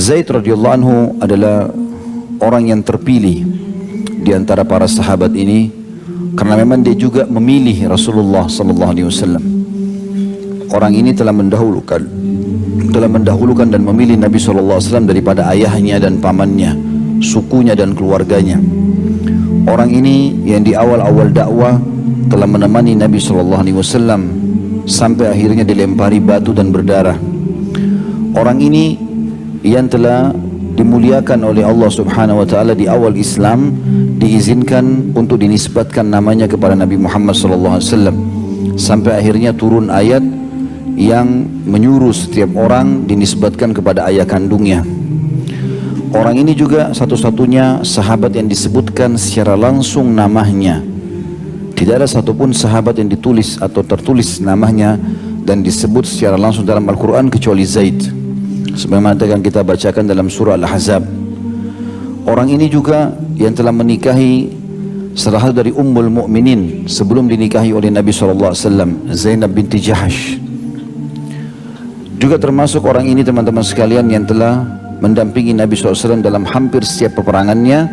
Zaid radhiyallahu anhu adalah orang yang terpilih di antara para sahabat ini karena memang dia juga memilih Rasulullah sallallahu alaihi wasallam. Orang ini telah mendahulukan dan memilih Nabi sallallahu alaihi wasallam daripada ayahnya dan pamannya, sukunya dan keluarganya. Orang ini yang di awal-awal dakwah telah menemani Nabi sallallahu alaihi wasallam sampai akhirnya dilempari batu dan berdarah. Orang ini yang telah dimuliakan oleh Allah Subhanahu wa taala di awal Islam, diizinkan untuk dinisbatkan namanya kepada Nabi Muhammad sallallahu alaihi wasallam sampai akhirnya turun ayat yang menyuruh setiap orang dinisbatkan kepada ayah kandungnya. Orang ini juga satu-satunya sahabat yang disebutkan secara langsung namanya. Tidak ada satupun sahabat yang ditulis atau tertulis namanya dan disebut secara langsung dalam Al-Quran kecuali Zaid, sebagaimana akan kita bacakan dalam surah Al-Ahzab. Orang ini juga yang telah menikahi salah satu dari Ummul Mukminin sebelum dinikahi oleh Nabi SAW, Zainab binti Jahash. Juga termasuk orang ini teman-teman sekalian yang telah mendampingi Nabi SAW dalam hampir setiap peperangannya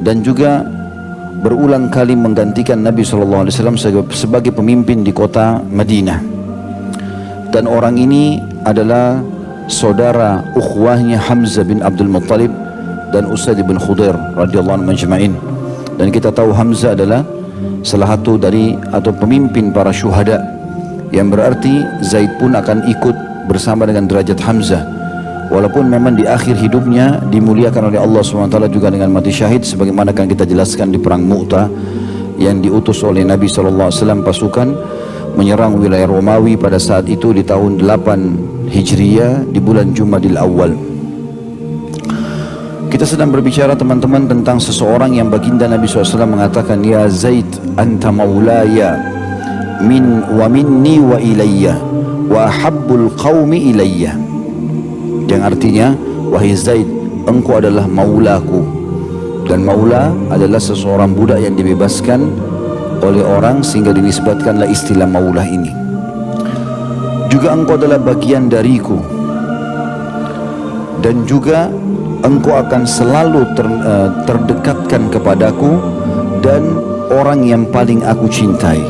dan juga berulang kali menggantikan Nabi SAW sebagai pemimpin di kota Madinah. Dan orang ini adalah saudara ukhwahnya Hamzah bin Abdul Muttalib dan Usaid bin Khudair radhiyallahu anhu majma'in. Dan kita tahu Hamzah adalah salah satu dari atau pemimpin para syuhada, yang berarti Zaid pun akan ikut bersama dengan derajat Hamzah, walaupun memang di akhir hidupnya dimuliakan oleh Allah SWT juga dengan mati syahid, sebagaimana akan kita jelaskan di perang Mu'tah yang diutus oleh Nabi SAW pasukan menyerang wilayah Romawi pada saat itu di tahun 8 Hijriyah di bulan Jumadil Awal. Kita sedang berbicara teman-teman tentang seseorang yang baginda Nabi SAW mengatakan, ya Zaid anta maulaya wa minni wa ilayya wa ahabbul qawmi ilayya, yang artinya, wahai Zaid, engkau adalah maulaku, dan maula adalah seseorang budak yang dibebaskan oleh orang sehingga dinisbatkanlah istilah maulah ini. Juga engkau adalah bagian dariku, dan juga engkau akan selalu terdekatkan kepadaku dan orang yang paling aku cintai.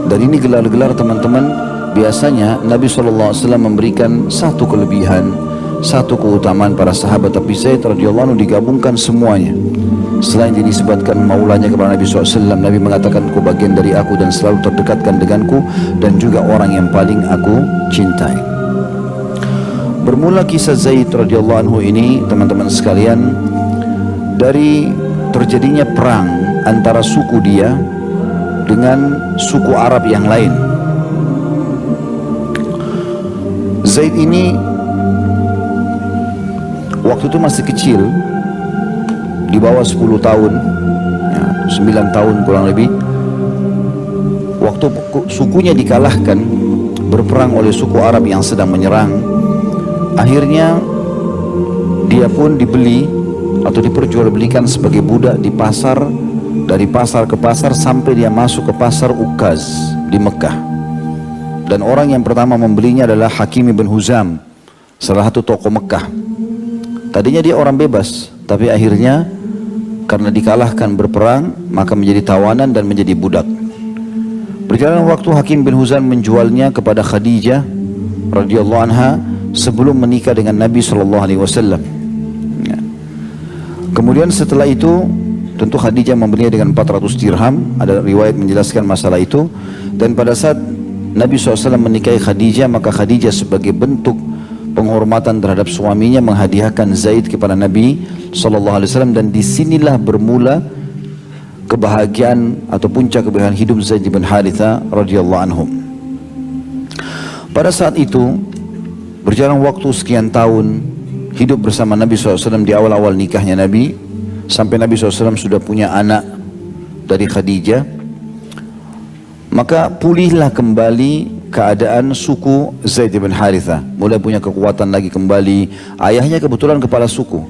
Dan ini gelar-gelar teman-teman. Biasanya Nabi SAW memberikan satu kelebihan, satu keutamaan para sahabat, tapi Zaid radhiyallahu anhu digabungkan semuanya. Selain dinisbatkan maulanya kepada Nabi SAW, Nabi mengatakan, kau bagian dari aku dan selalu terdekatkan denganku, dan juga orang yang paling aku cintai. Bermula kisah Zaid radhiyallahu anhu ini teman-teman sekalian dari terjadinya perang antara suku dia dengan suku Arab yang lain. Zaid ini waktu itu masih kecil, di bawah 10 tahun, ya, 9 tahun kurang lebih. Waktu sukunya dikalahkan berperang oleh suku Arab yang sedang menyerang, akhirnya dia pun dibeli atau diperjualbelikan sebagai budak di pasar, dari pasar ke pasar sampai dia masuk ke pasar Ukaz di Mekah. Dan orang yang pertama membelinya adalah Hakim ibn Huzam, salah satu tokoh Mekah. Tadinya dia orang bebas, tapi akhirnya karena dikalahkan berperang, maka menjadi tawanan dan menjadi budak. Berjalan waktu, Hakim bin Huzam menjualnya kepada Khadijah radhiyallahu anha sebelum menikah dengan Nabi SAW. Ya. Kemudian setelah itu, tentu Khadijah membelinya dengan 400 dirham. Ada riwayat menjelaskan masalah itu. Dan pada saat Nabi SAW menikahi Khadijah, maka Khadijah sebagai bentuk penghormatan terhadap suaminya menghadiahkan Zaid kepada Nabi SAW, dan disinilah bermula kebahagiaan atau puncak kebahagiaan hidup Zaid bin Haritha radhiyallahu anhum. Pada saat itu berjalan waktu sekian tahun hidup bersama Nabi SAW di awal-awal nikahnya Nabi, sampai Nabi SAW sudah punya anak dari Khadijah. Maka pulihlah kembali keadaan suku Zaid bin Haritha, mulai punya kekuatan lagi kembali. Ayahnya kebetulan kepala suku,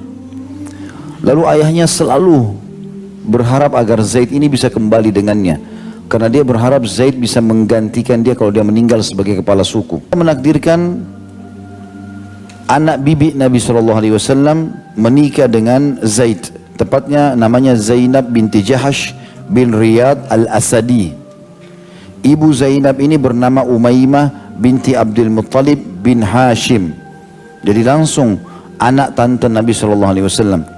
lalu ayahnya selalu berharap agar Zaid ini bisa kembali dengannya, karena dia berharap Zaid bisa menggantikan dia kalau dia meninggal sebagai kepala suku. Dia menakdirkan anak bibi Nabi SAW menikah dengan Zaid. Tepatnya namanya Zainab binti Jahash bin Riyad al-Asadi. Ibu Zainab ini bernama Umaymah binti Abdul Muttalib bin Hashim. Jadi langsung anak tante Nabi SAW.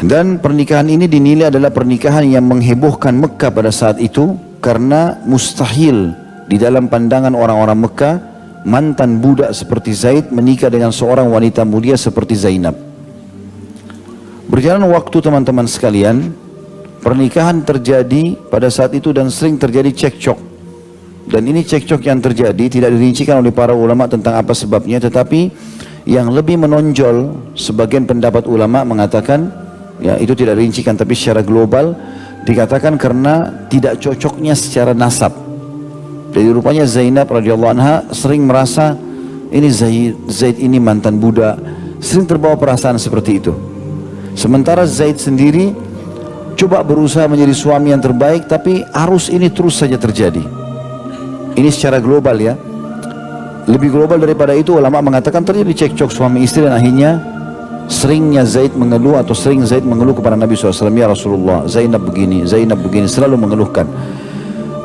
Dan pernikahan ini dinilai adalah pernikahan yang menghebohkan Mekah pada saat itu, karena mustahil di dalam pandangan orang-orang Mekah mantan budak seperti Zaid menikah dengan seorang wanita mulia seperti Zainab. Berjalan waktu teman-teman sekalian, pernikahan terjadi pada saat itu dan sering terjadi cekcok. Dan ini cekcok yang terjadi tidak dirincikan oleh para ulama tentang apa sebabnya, tetapi yang lebih menonjol sebagian pendapat ulama mengatakan, ya itu tidak dirincikan tapi secara global dikatakan karena tidak cocoknya secara nasab. Jadi rupanya Zainab radhiyallahu anha sering merasa ini Zaid ini mantan budak, sering terbawa perasaan seperti itu. Sementara Zaid sendiri coba berusaha menjadi suami yang terbaik, tapi arus ini terus saja terjadi. Ini secara global ya. Lebih global daripada itu, ulama mengatakan terjadi cekcok suami istri dan akhirnya seringnya Zaid mengeluh atau sering Zaid mengeluh kepada Nabi SAW, ya Rasulullah, Zainab begini, selalu mengeluhkan.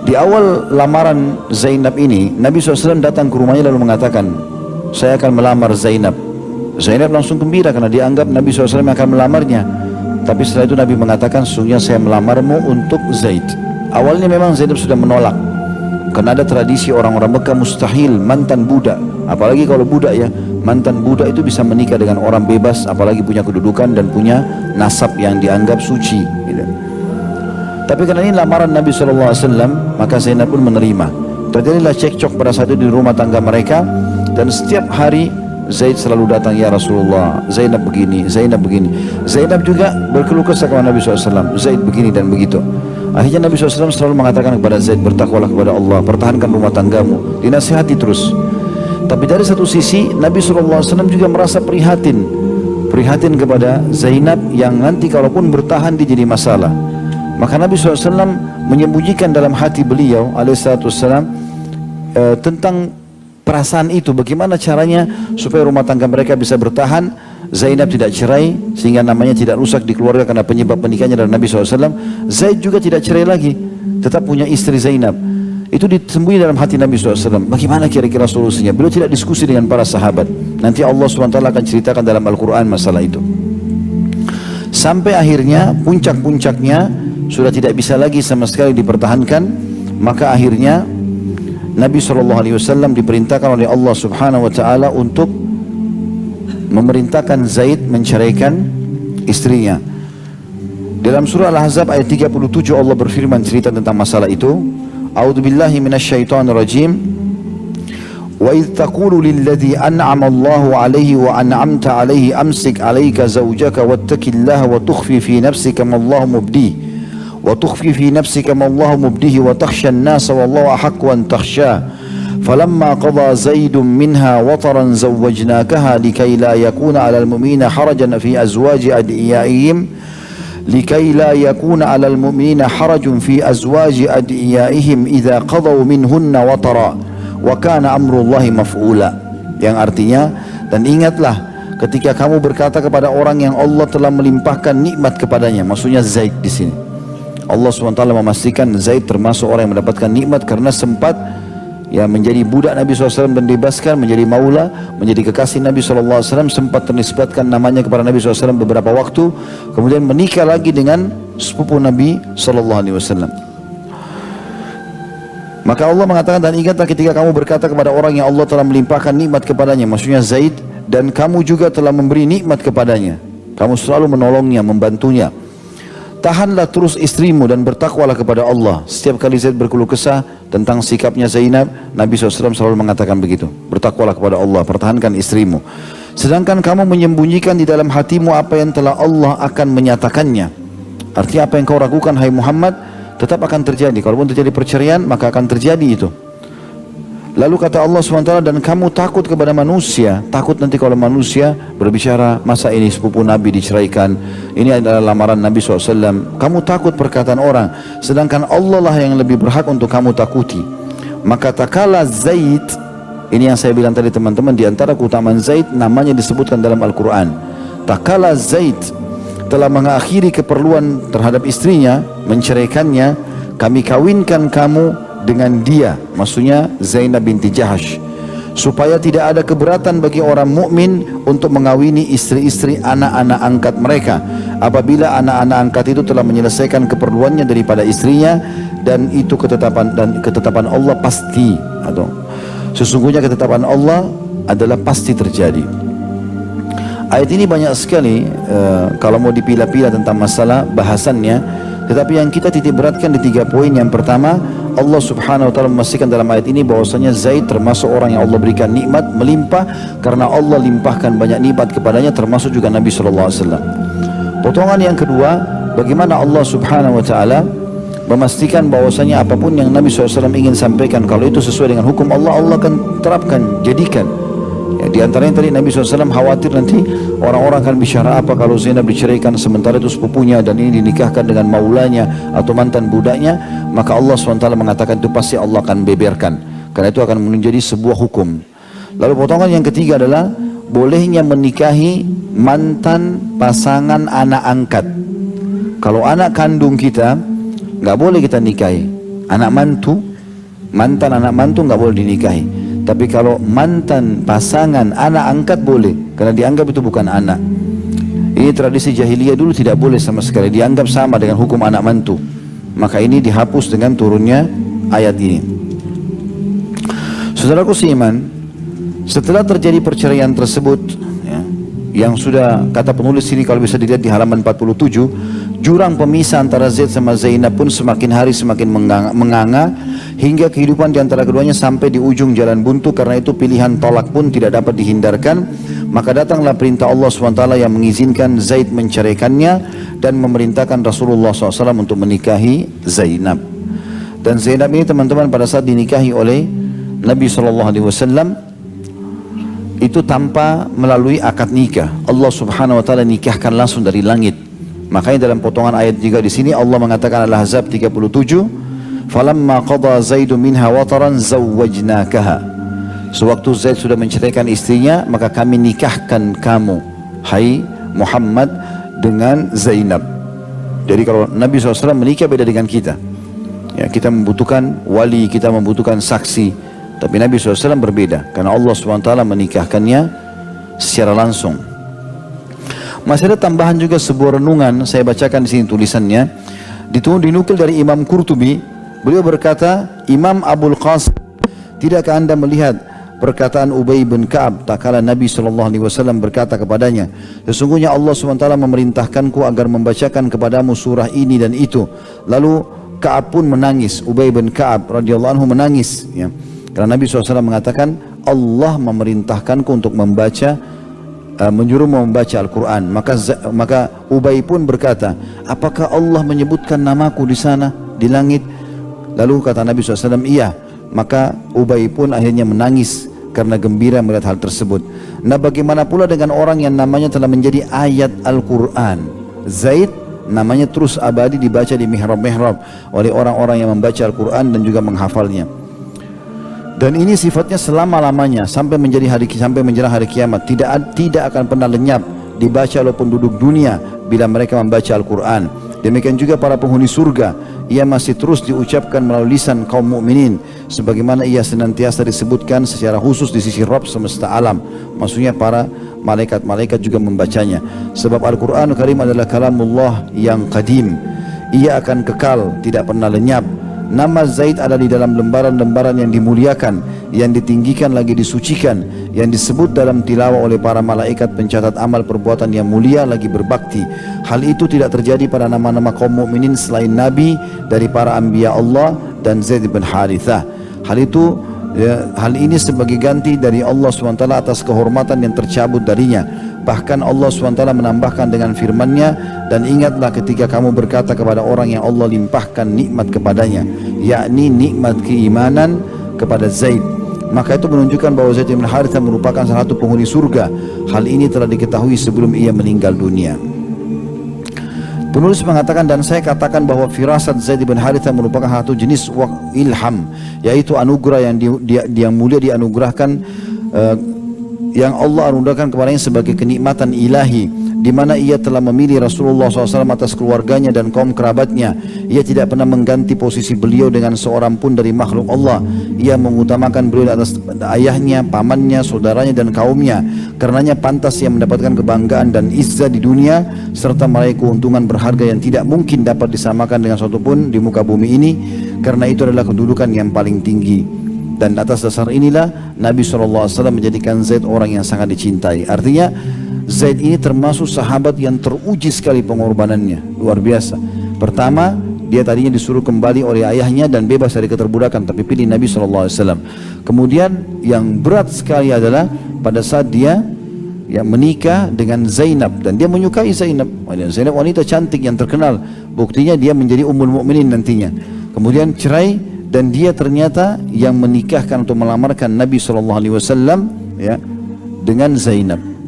Di awal lamaran Zainab ini, Nabi SAW datang ke rumahnya lalu mengatakan, saya akan melamar Zainab. Zainab langsung gembira karena dia anggap Nabi SAW akan melamarnya. Tapi setelah itu Nabi mengatakan, sesungguhnya saya melamarmu untuk Zaid. Awalnya memang Zainab sudah menolak, karena ada tradisi orang-orang Mekah mustahil mantan budak, apalagi kalau budak ya, mantan budak itu bisa menikah dengan orang bebas, apalagi punya kedudukan dan punya nasab yang dianggap suci gitu. Tapi karena ini lamaran Nabi SAW, maka Zainab pun menerima. Terjadilah cekcok pada saat itu di rumah tangga mereka, dan setiap hari Zaid selalu datang, ya Rasulullah, Zainab begini, Zainab begini. Zainab juga berkeluh kesah kepada Nabi SAW, Zaid begini dan begitu. Akhirnya Nabi SAW selalu mengatakan kepada Zaid, bertakwalah kepada Allah, pertahankan rumah tanggamu, dinasihati terus. Tapi dari satu sisi Nabi SAW juga merasa prihatin kepada Zainab yang nanti kalaupun bertahan dia jadi masalah. Maka Nabi SAW menyembunyikan dalam hati beliau alaihissalam tentang perasaan itu, bagaimana caranya supaya rumah tangga mereka bisa bertahan, Zainab tidak cerai sehingga namanya tidak rusak di keluarga karena penyebab pernikahannya dari Nabi SAW. Zaid juga tidak cerai lagi, tetap punya istri Zainab. Itu disembunyi dalam hati Nabi SAW. Bagaimana kira-kira solusinya? Beliau tidak diskusi dengan para sahabat. Nanti Allah SWT akan ceritakan dalam Al-Quran masalah itu. Sampai akhirnya puncak-puncaknya sudah tidak bisa lagi sama sekali dipertahankan. Maka akhirnya Nabi SAW diperintahkan oleh Allah Subhanahu Wa Taala untuk memerintahkan Zaid menceraikan istrinya. Dalam surah Al-Ahzab ayat 37 Allah berfirman cerita tentang masalah itu. A'udzubillahi minasyaitonir rajim. Wa idh taqulu lilladzi an'ama Allahu 'alaihi wa an'amta 'alaihi amsik 'alaika zawjaka wattaqillaha wa tukhfi fi nafsika ma Allahu mubdihi wa tukhfi fi nafsika ma Allahu mubdihi wa takhsha an-nasa wallahu ahaqqu an takhshah. فلما قضى زيد منها وطرا زوجناكها لكي لا يكون على المؤمنين حرج في أزواج أدعيائهم إذا قضوا منهن وطرا وكان أمر الله مفعولا. Yang artinya, dan ingatlah ketika kamu berkata kepada orang yang Allah telah melimpahkan nikmat kepadanya, maksudnya Zaid di sini. Allah SWT memastikan Zaid termasuk orang yang mendapatkan nikmat karena sempat ya menjadi budak Nabi SAW dan dibebaskan menjadi maula, menjadi kekasih Nabi SAW, sempat ternisbatkan namanya kepada Nabi SAW beberapa waktu, kemudian menikah lagi dengan sepupu Nabi SAW. Maka Allah mengatakan, dan ingatlah ketika kamu berkata kepada orang yang Allah telah melimpahkan nikmat kepadanya, maksudnya Zaid, dan kamu juga telah memberi nikmat kepadanya, kamu selalu menolongnya, membantunya. Tahanlah terus istrimu dan bertakwalah kepada Allah. Setiap kali Zaid berkeluh kesah tentang sikapnya Zainab, Nabi SAW selalu mengatakan begitu, bertakwalah kepada Allah, pertahankan istrimu. Sedangkan kamu menyembunyikan di dalam hatimu apa yang telah Allah akan menyatakannya. Artinya apa yang kau ragukan hai Muhammad tetap akan terjadi. Kalaupun terjadi perceraian maka akan terjadi itu. Lalu kata Allah SWT, dan kamu takut kepada manusia, takut nanti kalau manusia berbicara, masa ini sepupu Nabi diceraikan, ini adalah lamaran Nabi SAW. Kamu takut perkataan orang, sedangkan Allah lah yang lebih berhak untuk kamu takuti. Maka tak kala Zaid Ini yang saya bilang tadi teman-teman, di antara keutamaan Zaid namanya disebutkan dalam Al-Quran. Tak kala Zaid telah mengakhiri keperluan terhadap istrinya, menceraikannya, kami kawinkan kamu dengan dia, maksudnya Zainab binti Jahash, supaya tidak ada keberatan bagi orang mukmin untuk mengawini istri-istri anak-anak angkat mereka apabila anak-anak angkat itu telah menyelesaikan keperluannya daripada istrinya, dan itu ketetapan Allah pasti, atau sesungguhnya ketetapan Allah adalah pasti terjadi. Ayat ini banyak sekali kalau mau dipilah-pilah tentang masalah bahasannya, tetapi yang kita titik beratkan di 3 poin. Yang pertama, Allah subhanahu wa ta'ala memastikan dalam ayat ini bahwasanya Zaid termasuk orang yang Allah berikan nikmat melimpah, karena Allah limpahkan banyak nikmat kepadanya, termasuk juga Nabi SAW. Potongan yang kedua, bagaimana Allah subhanahu wa ta'ala memastikan bahwasanya apapun yang Nabi SAW ingin sampaikan, kalau itu sesuai dengan hukum Allah, Allah akan terapkan, jadikan. Ya, di antaranya tadi Nabi SAW khawatir nanti orang-orang akan bicara apa kalau Zainab diceraikan sementara itu sepupunya dan ini dinikahkan dengan maulanya atau mantan budaknya, maka Allah SWT mengatakan itu pasti Allah akan beberkan, karena itu akan menjadi sebuah hukum. Lalu potongan yang ketiga adalah bolehnya menikahi mantan pasangan anak angkat. Kalau anak kandung kita nggak boleh kita nikahi, anak mantu, mantan anak mantu nggak boleh dinikahi. Tapi kalau mantan pasangan anak angkat boleh, karena dianggap itu bukan anak. Ini tradisi jahiliyah dulu tidak boleh sama sekali, dianggap sama dengan hukum anak mantu. Maka ini dihapus dengan turunnya ayat ini. Saudaraku seiman, setelah terjadi perceraian tersebut, ya, yang sudah kata penulis ini kalau bisa dilihat di halaman 47, jurang pemisah antara Zaid sama Zainab pun semakin hari semakin menganga, hingga kehidupan di antara keduanya sampai di ujung jalan buntu. Karena itu pilihan tolak pun tidak dapat dihindarkan. Maka datanglah perintah Allah SWT yang mengizinkan Zaid menceraikannya dan memerintahkan Rasulullah SAW untuk menikahi Zainab. Dan Zainab ini teman-teman pada saat dinikahi oleh Nabi SAW itu tanpa melalui akad nikah. Allah Subhanahu Wa Taala nikahkan langsung dari langit. Makanya dalam potongan ayat juga di sini Allah mengatakan Al-Ahzab 37, falamma qada Zaidu minha wataran zawwajnakaha. Sewaktu Zaid sudah menceraikan istrinya, maka kami nikahkan kamu, hai Muhammad, dengan Zainab. Jadi kalau Nabi SAW menikah beda dengan kita. Ya, kita membutuhkan wali, kita membutuhkan saksi. Tapi Nabi SAW berbeda, karena Allah SWT menikahkannya secara langsung. Masih ada tambahan juga sebuah renungan, saya bacakan di sini tulisannya. Dinukil dari Imam Qurtubi. Beliau berkata, Imam Abul Qasim, tidakkah anda melihat perkataan Ubay bin Ka'ab tak kala Nabi SAW berkata kepadanya, sesungguhnya Allah SWT memerintahkanku agar membacakan kepadamu surah ini dan itu. Lalu Ka'ab pun menangis, Ubay bin Ka'ab radhiyallahu anhu menangis, ya. Karena Nabi SAW mengatakan Allah memerintahkanku untuk membaca, menyuruh membaca Al-Quran. Maka Ubay pun berkata, apakah Allah menyebutkan namaku di sana di langit? Lalu kata Nabi SAW, iya. Maka Ubay pun akhirnya menangis karena gembira melihat hal tersebut. Nah, bagaimana pula dengan orang yang namanya telah menjadi ayat Al-Quran? Zaid namanya terus abadi dibaca di mihrab-mihrab oleh orang-orang yang membaca Al-Quran dan juga menghafalnya. Dan ini sifatnya selama-lamanya sampai menjelang hari kiamat. Tidak akan pernah lenyap dibaca oleh penduduk dunia bila mereka membaca Al-Quran. Demikian juga para penghuni surga, ia masih terus diucapkan melalui lisan kaum mukminin, sebagaimana ia senantiasa disebutkan secara khusus di sisi Rabb semesta alam. Maksudnya para malaikat-malaikat juga membacanya. Sebab Al-Quran Karim adalah kalamullah yang qadim. Ia akan kekal, tidak pernah lenyap. Nama Zaid ada di dalam lembaran-lembaran yang dimuliakan, yang ditinggikan lagi disucikan, yang disebut dalam tilawah oleh para malaikat pencatat amal perbuatan yang mulia lagi berbakti. Hal itu tidak terjadi pada nama-nama kaum mukminin selain Nabi dari para anbiya Allah dan Zaid bin Harithah. Hal ini sebagai ganti dari Allah SWT atas kehormatan yang tercabut darinya. Bahkan Allah SWT menambahkan dengan firman-Nya, dan ingatlah ketika kamu berkata kepada orang yang Allah limpahkan nikmat kepadanya, yakni nikmat keimanan kepada Zaid. Maka itu menunjukkan bahwa Zaid bin Harithah merupakan salah satu penghuni surga. Hal ini telah diketahui sebelum ia meninggal dunia. Penulis mengatakan, dan saya katakan bahwa firasat Zaid bin Harithah merupakan satu jenis ilham, yaitu anugerah yang mulia dianugerahkan, yang Allah anugerahkan kepadanya sebagai kenikmatan ilahi, di mana ia telah memilih Rasulullah SAW atas keluarganya dan kaum kerabatnya. Ia tidak pernah mengganti posisi beliau dengan seorang pun dari makhluk Allah. Ia mengutamakan beliau atas ayahnya, pamannya, saudaranya dan kaumnya. Karenanya pantas ia mendapatkan kebanggaan dan izzah di dunia, serta meraih keuntungan berharga yang tidak mungkin dapat disamakan dengan suatu pun di muka bumi ini, karena itu adalah kedudukan yang paling tinggi. Dan atas dasar inilah Nabi SAW menjadikan Zaid orang yang sangat dicintai. Artinya Zaid ini termasuk sahabat yang teruji sekali pengorbanannya, luar biasa. Pertama, dia tadinya disuruh kembali oleh ayahnya dan bebas dari keterbudakan, tapi pilih Nabi SAW. Kemudian yang berat sekali adalah pada saat dia menikah dengan Zainab, dan dia menyukai Zainab. Zainab wanita cantik yang terkenal, buktinya dia menjadi Ummul Mukminin nantinya. Kemudian cerai, dan dia ternyata yang menikahkan atau melamarkan Nabi SAW ya, dengan Zainab.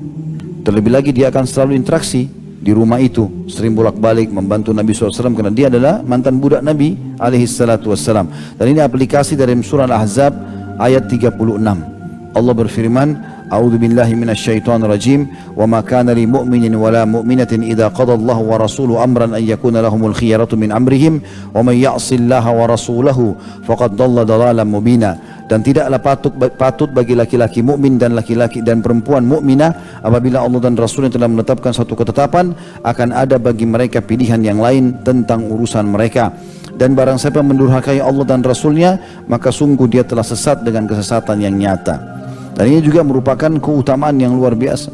Terlebih lagi dia akan selalu interaksi di rumah itu, sering bolak-balik membantu Nabi SAW, karena dia adalah mantan budak Nabi SAW. Dan ini aplikasi dari surah Al-Ahzab ayat 36. Allah berfirman, A'udzu billahi minasyaitonir rajim, wa ma kana lil mu'minin wala mu'minatin idza qada Allahu wa rasuluhu amran an yakuna lahumul khiyaratu min amrihim wa may ya'sillaha wa rasulahu faqad dhalla dhalalan mubina. Dan tidaklah patut bagi laki-laki mukmin dan laki-laki dan perempuan mukminah apabila Allah dan Rasulnya telah menetapkan satu ketetapan, akan ada bagi mereka pilihan yang lain tentang urusan mereka. Dan barang siapa mendurhakai Allah dan Rasulnya, maka sungguh dia telah sesat dengan kesesatan yang nyata. Dan ini juga merupakan keutamaan yang luar biasa.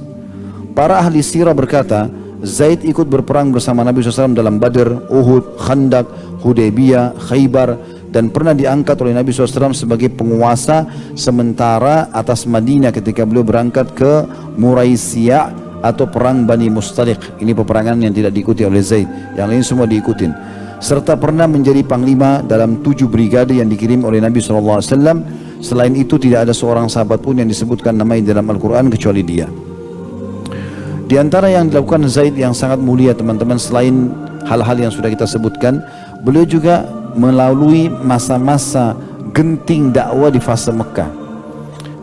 Para ahli sirah berkata, Zaid ikut berperang bersama Nabi SAW dalam Badr, Uhud, Khandaq, Hudaybiyah, Khaybar, dan pernah diangkat oleh Nabi SAW sebagai penguasa sementara atas Madinah ketika beliau berangkat ke Muraisiyah atau perang Bani Mustaliq. Ini peperangan yang tidak diikuti oleh Zaid, yang lain semua diikutin. Serta pernah menjadi panglima dalam 7 brigade yang dikirim oleh Nabi SAW. Selain itu tidak ada seorang sahabat pun yang disebutkan namanya dalam Al-Quran kecuali dia. Di antara yang dilakukan Zaid yang sangat mulia teman-teman, selain hal-hal yang sudah kita sebutkan, beliau juga melalui masa-masa genting dakwah di fase Mekah.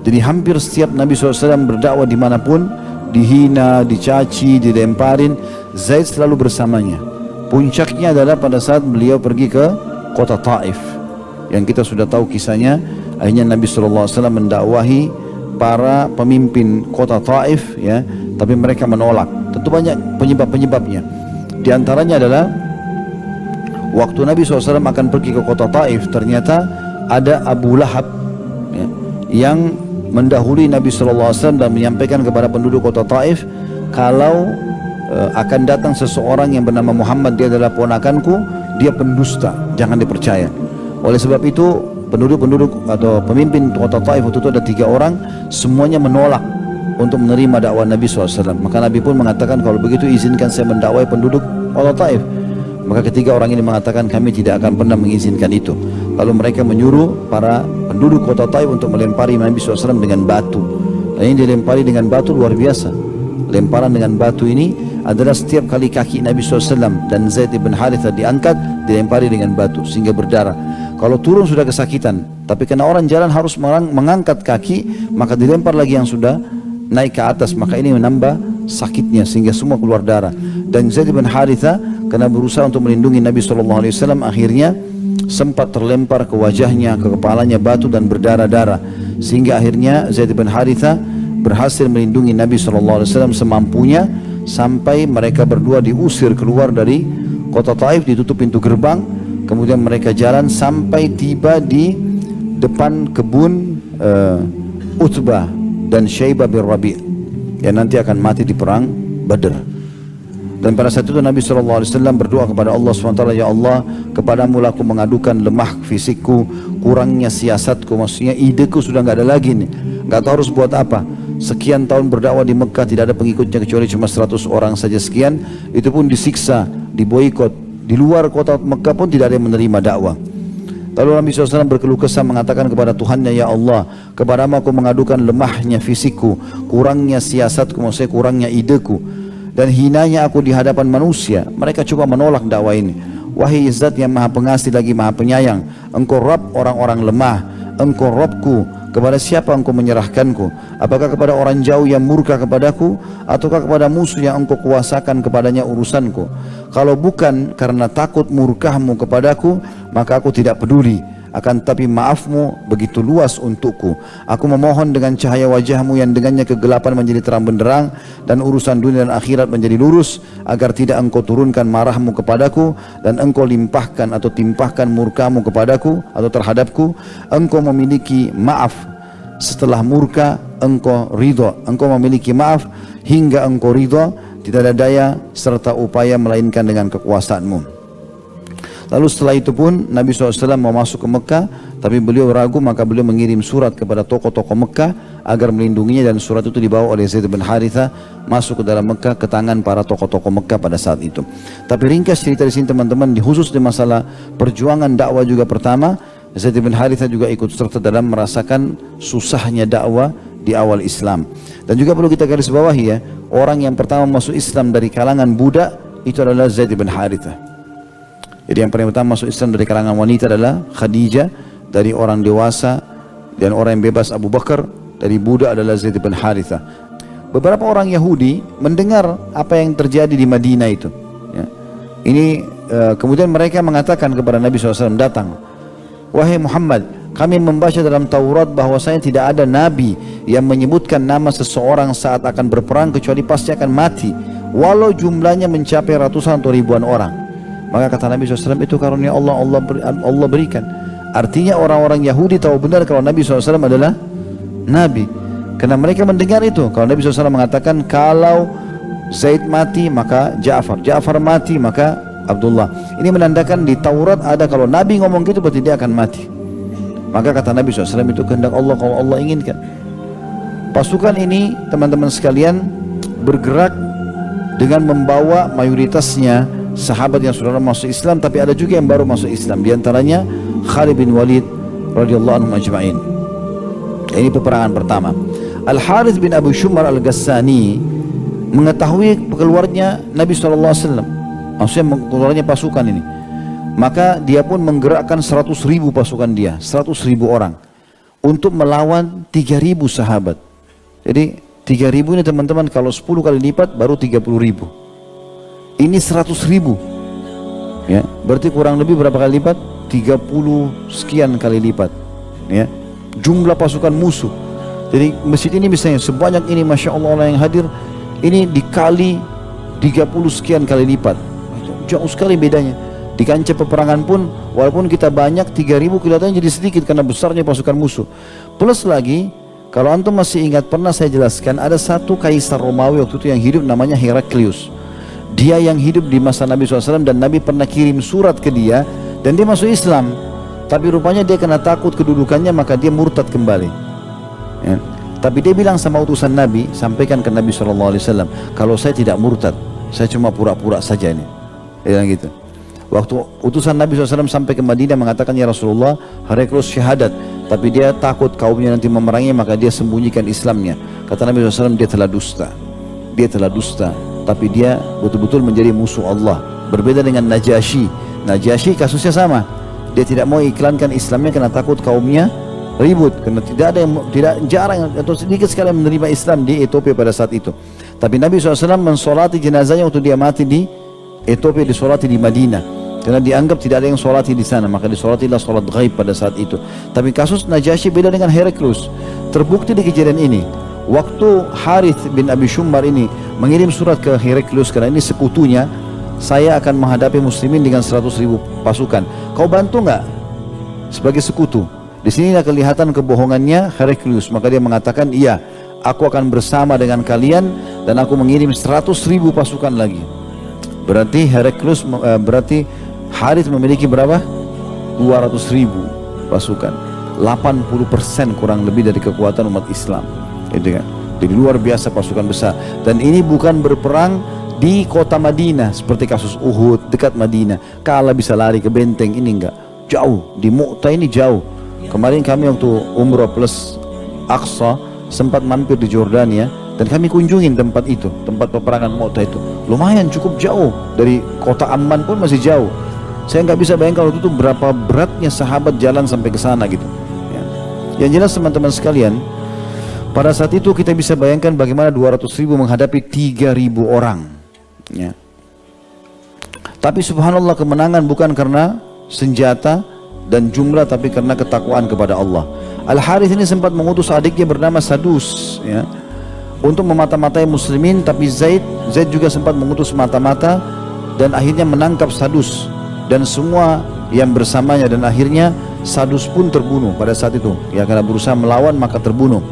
Jadi hampir setiap Nabi SAW berdakwah dimanapun, dihina, dicaci, dilemparin, Zaid selalu bersamanya. Puncaknya adalah pada saat beliau pergi ke kota Taif, yang kita sudah tahu kisahnya. Akhirnya Nabi SAW mendakwahi para pemimpin kota Taif, ya, tapi mereka menolak. Tentu banyak penyebab-penyebabnya. Di antaranya adalah waktu Nabi SAW akan pergi ke kota Taif, ternyata ada Abu Lahab, ya, yang mendahului Nabi SAW dan menyampaikan kepada penduduk kota Taif, kalau akan datang seseorang yang bernama Muhammad, dia adalah ponakanku, dia pendusta, jangan dipercaya. Oleh sebab itu penduduk-penduduk atau pemimpin kota Taif waktu itu ada 3 orang, semuanya menolak untuk menerima dakwah Nabi SAW. Maka Nabi pun mengatakan, kalau begitu izinkan saya mendakwai penduduk kota Taif. Maka ketiga orang ini mengatakan, kami tidak akan pernah mengizinkan itu. Lalu mereka menyuruh para penduduk kota Taif untuk melempari Nabi SAW dengan batu. Dan ini dilempari dengan batu luar biasa. Lemparan dengan batu ini adalah setiap kali kaki Nabi SAW dan Zaid bin Harithah diangkat, dilempari dengan batu sehingga berdarah. Kalau turun sudah kesakitan, tapi karena orang jalan harus mengangkat kaki, maka dilempar lagi yang sudah naik ke atas, maka ini menambah sakitnya sehingga semua keluar darah. Dan Zaid bin Harithah karena berusaha untuk melindungi Nabi SAW, akhirnya sempat terlempar ke wajahnya, ke kepalanya batu dan berdarah-darah, sehingga akhirnya Zaid bin Harithah berhasil melindungi Nabi SAW semampunya, sampai mereka berdua diusir keluar dari kota Taif, ditutup pintu gerbang. Kemudian mereka jalan sampai tiba di depan kebun Utbah dan Syaibah bin Rabi' yang nanti akan mati di perang Badr. Dan pada saat itu Nabi SAW berdoa kepada Allah SWT, ya Allah, kepadamu aku mengadukan lemah fisikku, kurangnya siasatku, maksudnya ideku sudah nggak ada lagi nih, nggak tahu harus buat apa. Sekian tahun berdakwah di Mekah tidak ada pengikutnya kecuali cuma 100 orang saja sekian, itu pun disiksa, diboikot. Di luar kota Mekah pun tidak ada yang menerima dakwah. Lalu Nabi SAW berkeluh kesah mengatakan kepada Tuhannya, ya Allah, kepadamu aku mengadukan lemahnya fisikku, kurangnya siasatku, maksudnya kurangnya ideku. dan hinanya aku di hadapan manusia. Mereka coba menolak dakwah ini. Wahai Zat yang maha pengasih lagi maha penyayang, engkau Rabb orang-orang lemah, engkau Rabbku, kepada siapa engkau menyerahkanku? Apakah kepada orang jauh yang murka kepadaku, ataukah kepada musuh yang engkau kuasakan kepadanya urusanku? Kalau bukan karena takut murkahmu kepadaku, maka aku tidak peduli. Akan tetapi maafmu begitu luas untukku. Aku memohon dengan cahaya wajahmu yang dengannya kegelapan menjadi terang benderang dan urusan dunia dan akhirat menjadi lurus, agar tidak engkau turunkan marahmu kepadaku dan engkau limpahkan atau timpahkan murkamu kepadaku atau terhadapku. Engkau memiliki maaf setelah murka, engkau ridha. Engkau memiliki maaf hingga engkau ridha, tidak ada daya serta upaya melainkan dengan kekuasaanmu. Lalu setelah itu pun Nabi SAW mau masuk ke Mekah, tapi beliau ragu, maka beliau mengirim surat kepada tokoh-tokoh Mekah agar melindunginya, dan surat itu dibawa oleh Zaid bin Harithah masuk ke dalam Mekah ke tangan para tokoh-tokoh Mekah pada saat itu. Tapi ringkas cerita di sini teman-teman, khusus di masalah perjuangan dakwah juga pertama, Zaid bin Harithah juga ikut serta dalam merasakan susahnya dakwah di awal Islam. Dan juga perlu kita garis bawahi ya, orang yang pertama masuk Islam dari kalangan budak itu adalah Zaid bin Harithah. Jadi yang paling pertama masuk Islam dari kalangan wanita adalah Khadijah, dari orang dewasa dan orang yang bebas Abu Bakar, dari budak adalah Zaid bin Harithah. Beberapa orang Yahudi mendengar apa yang terjadi di Madinah itu. Ya. Ini kemudian mereka mengatakan kepada Nabi SAW, datang, wahai Muhammad, kami membaca dalam Taurat bahwasanya tidak ada Nabi yang menyebutkan nama seseorang saat akan berperang kecuali pasti akan mati, walau jumlahnya mencapai ratusan atau ribuan orang. Maka kata Nabi SAW, itu karunia Allah berikan. Artinya orang-orang Yahudi tahu benar kalau Nabi SAW adalah Nabi, karena mereka mendengar itu. Kalau Nabi SAW mengatakan kalau Zaid mati maka Ja'far, Ja'far mati maka Abdullah. Ini menandakan di Taurat ada kalau Nabi ngomong gitu berarti dia akan mati. Maka kata Nabi SAW, itu kehendak Allah kalau Allah inginkan. Pasukan ini teman-teman sekalian bergerak dengan membawa mayoritasnya sahabat yang sudah masuk Islam, tapi ada juga yang baru masuk Islam, di antaranya Khalid bin Walid radhiyallahu anhu ajma'in. Ini peperangan pertama. Al-Harith bin Abu Shumar Al-Ghassani mengetahui keluarnya Nabi SAW, maksudnya keluarnya pasukan ini, maka dia pun menggerakkan 100.000 pasukan dia, 100.000 orang untuk melawan 3.000 sahabat. Jadi 3.000 ini teman-teman kalau 10 kali lipat baru 30.000. Ini 100.000, ya, berarti kurang lebih berapa kali lipat? 30 sekian kali lipat, ya, jumlah pasukan musuh. Jadi masjid ini misalnya sebanyak ini, masya Allah orang yang hadir, ini dikali 30 sekian kali lipat, jauh sekali bedanya. Di kancah peperangan pun, walaupun kita banyak, 3.000 kelihatannya jadi sedikit karena besarnya pasukan musuh. Plus lagi, kalau antum masih ingat, pernah saya jelaskan, ada satu kaisar Romawi waktu itu yang hidup namanya Heraklius. Dia yang hidup di masa Nabi SAW, dan Nabi pernah kirim surat ke dia dan dia masuk Islam, tapi rupanya dia kena takut kedudukannya, maka dia murtad kembali, ya. Tapi dia bilang sama utusan Nabi, sampaikan ke Nabi SAW, kalau saya tidak murtad, saya cuma pura-pura saja ini. Dia bilang gitu. Waktu utusan Nabi SAW sampai ke Madinah mengatakan, ya Rasulullah, Heraklius syahadat, tapi dia takut kaumnya nanti memerangi, maka dia sembunyikan Islamnya. Kata Nabi SAW, dia telah dusta, dia telah dusta, tapi dia betul-betul menjadi musuh Allah. Berbeda dengan Najasyi. Najasyi kasusnya sama, dia tidak mau iklankan Islamnya karena takut kaumnya ribut, karena tidak ada yang, tidak jarang atau sedikit sekali yang menerima Islam di Ethiopia pada saat itu. Tapi Nabi SAW mensolati jenazahnya waktu dia mati di Ethiopia, disolati di Madinah, karena dianggap tidak ada yang solati di sana, maka disolatilah solat ghaib pada saat itu. Tapi kasus Najasyi beda dengan Heraklius. Terbukti di kejadian ini, waktu Harith bin Abi Shumar ini mengirim surat ke Heraklius, karena ini sekutunya, saya akan menghadapi muslimin dengan 100.000 pasukan, kau bantu nggak sebagai sekutu? Di sini kelihatan kebohongannya Heraklius, maka dia mengatakan, iya, aku akan bersama dengan kalian dan aku mengirim 100.000 pasukan lagi. Berarti Heraklius, berarti Harith memiliki berapa? 200.000 pasukan, 80% kurang lebih dari kekuatan umat Islam, gitu kan? Jadi luar biasa pasukan besar. Dan ini bukan berperang di kota Madinah seperti kasus Uhud dekat Madinah, kalah bisa lari ke benteng. Ini enggak, jauh di Mu'tah, ini jauh. Kemarin kami waktu umrah plus Aqsa sempat mampir di Jordania, Dan kami kunjungin tempat itu, tempat peperangan Mu'tah itu. Lumayan cukup jauh, dari kota Amman pun masih jauh. Saya nggak bisa bayangkan waktu itu berapa beratnya sahabat jalan sampai ke sana gitu. Ya. Yang jelas teman-teman sekalian, pada saat itu kita bisa bayangkan bagaimana 200.000 menghadapi 3.000 orang. Ya. Tapi subhanallah, kemenangan bukan karena senjata dan jumlah, tapi karena ketakwaan kepada Allah. Al-Harith ini sempat mengutus adiknya bernama Sadus, ya, untuk memata-matai muslimin, tapi Zaid juga sempat mengutus mata-mata dan akhirnya menangkap Sadus dan semua yang bersamanya, dan akhirnya Sadus pun terbunuh pada saat itu. Ya, karena berusaha melawan maka terbunuh.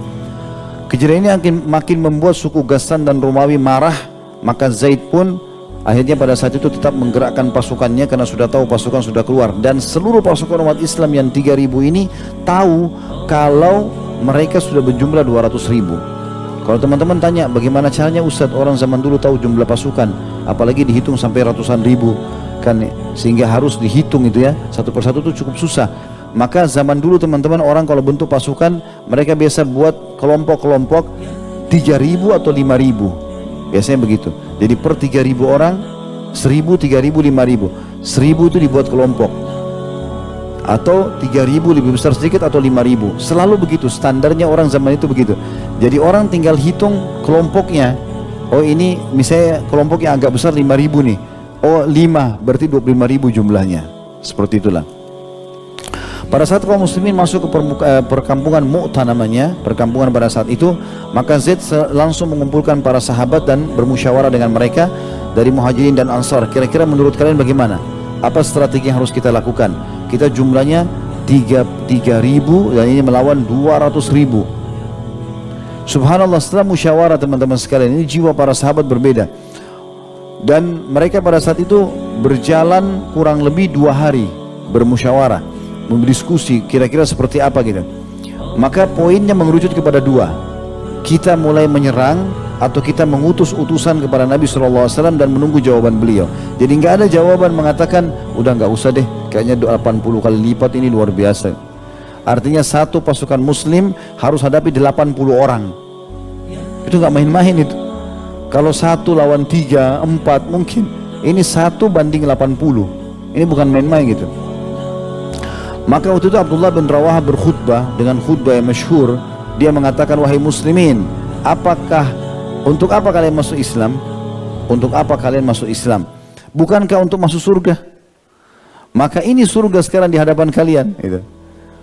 Kejadian ini makin membuat suku Ghassan dan Romawi marah, maka Zaid pun akhirnya pada saat itu tetap menggerakkan pasukannya karena sudah tahu pasukan sudah keluar, dan seluruh pasukan umat Islam yang 3.000 ini tahu kalau mereka sudah berjumlah 200.000. Kalau teman-teman tanya bagaimana caranya Ustadz, orang zaman dulu tahu jumlah pasukan, apalagi dihitung sampai ratusan ribu kan, sehingga harus dihitung itu ya, satu persatu itu cukup susah. Maka zaman dulu teman-teman, orang kalau bentuk pasukan mereka biasa buat kelompok-kelompok 3.000 atau 5.000, biasanya begitu. Jadi per 3.000 orang, 1.000, 3.000, 5.000, 1.000 itu dibuat kelompok, atau 3.000 lebih besar sedikit, atau 5.000, selalu begitu standarnya orang zaman itu begitu. Jadi orang tinggal hitung kelompoknya, oh ini misalnya kelompok yang agak besar 5.000 nih, oh 5 berarti 25.000 jumlahnya, seperti itulah. Pada saat kaum muslimin masuk ke perkampungan Mu'tah namanya, perkampungan pada saat itu, maka Zaid langsung mengumpulkan para sahabat dan bermusyawarah dengan mereka dari Muhajirin dan Ansar. Kira-kira menurut kalian bagaimana? Apa strategi yang harus kita lakukan? Kita jumlahnya 3.000 dan ini melawan 200.000. Subhanallah, setelah musyawarah teman-teman sekalian, ini jiwa para sahabat berbeda. Dan mereka pada saat itu berjalan kurang lebih 2 hari bermusyawarah, berdiskusi kira-kira seperti apa gitu. Maka poinnya mengerucut kepada 2. Kita mulai menyerang atau kita mengutus utusan kepada Nabi SAW dan menunggu jawaban beliau. Jadi nggak ada jawaban mengatakan udah nggak usah deh, kayaknya 80 kali lipat ini luar biasa. Artinya satu pasukan muslim harus hadapi 80 orang. Itu nggak main-main itu. Kalau 1 lawan 3, 4 mungkin. Ini 1 banding 80. Ini bukan main-main gitu. Maka waktu itu Abdullah bin Rawahah berkhutbah dengan khutbah yang masyhur. Dia mengatakan, wahai muslimin, untuk apa kalian masuk Islam? Untuk apa kalian masuk Islam? Bukankah untuk masuk surga? Maka ini surga sekarang di hadapan kalian gitu.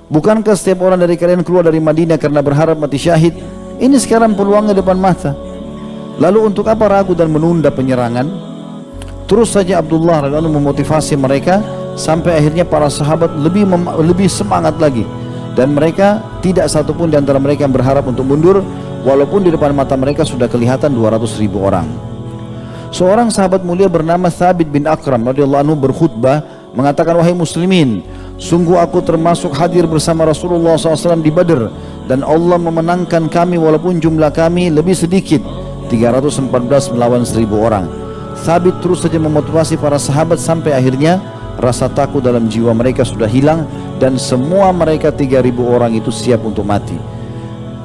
Bukankah setiap orang dari kalian keluar dari Madinah karena berharap mati syahid? Ini sekarang peluangnya depan mata. Lalu untuk apa ragu dan menunda penyerangan? Terus saja Abdullah radhiyallahu anhu memotivasi mereka, sampai akhirnya para sahabat lebih semangat lagi, dan mereka tidak satupun di antara mereka yang berharap untuk mundur, walaupun di depan mata mereka sudah kelihatan 200.000 orang. Seorang sahabat mulia bernama Thabit bin Akram radhiyallahu anhu berkhutbah mengatakan, wahai muslimin, sungguh aku termasuk hadir bersama Rasulullah SAW di Badr, dan Allah memenangkan kami walaupun jumlah kami lebih sedikit, 314 melawan 1.000 orang. Thabit terus saja memotivasi para sahabat sampai akhirnya rasa takut dalam jiwa mereka sudah hilang, dan semua mereka 3.000 orang itu siap untuk mati.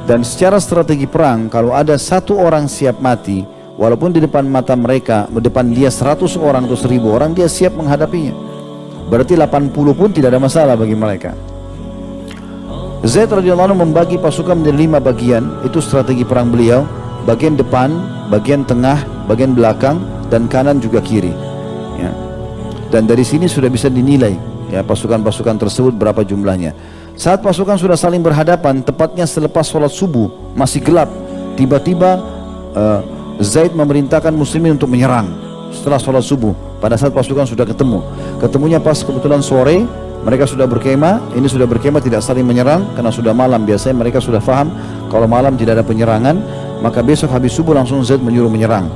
Dan secara strategi perang, kalau ada 1 orang siap mati, walaupun di depan mata mereka, di depan dia 100 orang atau 1.000 orang, dia siap menghadapinya. Berarti 80 pun tidak ada masalah bagi mereka. Zaid radhiyallahu anhu membagi pasukan menjadi 5 bagian. Itu strategi perang beliau. Bagian depan, bagian tengah, bagian belakang, dan kanan juga kiri ya. Dan dari sini sudah bisa dinilai ya pasukan-pasukan tersebut berapa jumlahnya. Saat pasukan sudah saling berhadapan, tepatnya selepas sholat subuh, masih gelap, tiba-tiba Zaid memerintahkan muslimin untuk menyerang setelah sholat subuh. Pada saat pasukan sudah ketemunya pas kebetulan sore, mereka sudah berkemah. Ini sudah berkemah, tidak saling menyerang karena sudah malam. Biasanya mereka sudah faham kalau malam tidak ada penyerangan, maka besok habis subuh langsung Zaid menyuruh menyerang.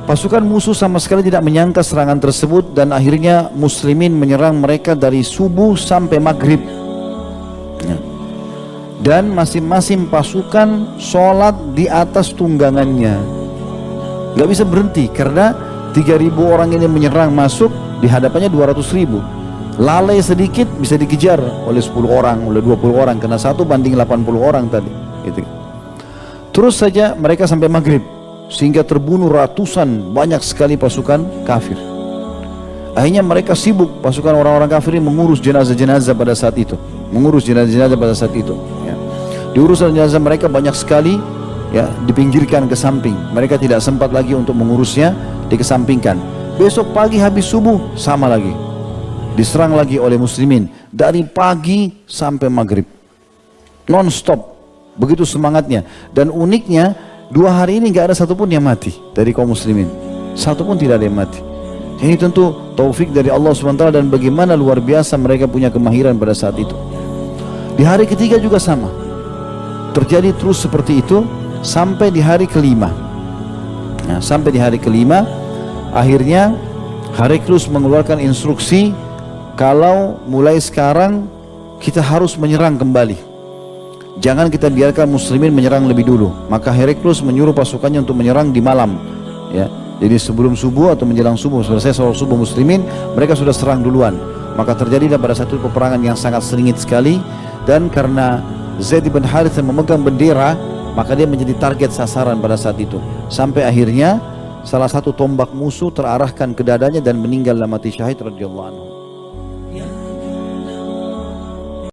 Pasukan musuh sama sekali tidak menyangka serangan tersebut, dan akhirnya muslimin menyerang mereka dari subuh sampai maghrib ya. Dan masing-masing pasukan sholat di atas tunggangannya, gak bisa berhenti karena 3.000 orang ini menyerang masuk, di hadapannya 200.000. Lalai sedikit bisa dikejar oleh 10 orang, oleh 20 orang, karena 1 banding 80 orang tadi gitu. Terus saja mereka sampai maghrib, sehingga terbunuh ratusan, banyak sekali pasukan kafir. Akhirnya mereka sibuk, pasukan orang-orang kafir ini mengurus jenazah-jenazah pada saat itu. Mengurus jenazah-jenazah pada saat itu. Ya. Diurus jenazah mereka banyak sekali, ya, dipinggirkan ke samping. Mereka tidak sempat lagi untuk mengurusnya, dikesampingkan. Besok pagi habis subuh, sama lagi. Diserang lagi oleh muslimin. Dari pagi sampai maghrib. Non-stop. Begitu semangatnya. Dan uniknya, 2 hari ini gak ada satupun yang mati dari kaum muslimin. Satupun tidak ada yang mati. Ini tentu taufik dari Allah SWT dan bagaimana luar biasa mereka punya kemahiran pada saat itu. Di hari ketiga juga sama. Terjadi terus seperti itu sampai di hari kelima. Nah, sampai di hari kelima, akhirnya Heraklius mengeluarkan instruksi kalau mulai sekarang kita harus menyerang kembali. Jangan kita biarkan muslimin menyerang lebih dulu. Maka Heraklius menyuruh pasukannya untuk menyerang di malam. Ya, jadi sebelum subuh atau menjelang subuh, selesai sholat subuh muslimin, mereka sudah serang duluan. Maka terjadilah pada satu peperangan yang sangat sengit sekali. Dan karena Zaid bin Harithah memegang bendera, maka dia menjadi target sasaran pada saat itu. Sampai akhirnya salah satu tombak musuh terarahkan ke dadanya dan meninggal mati syahid radhiyallahu anhu.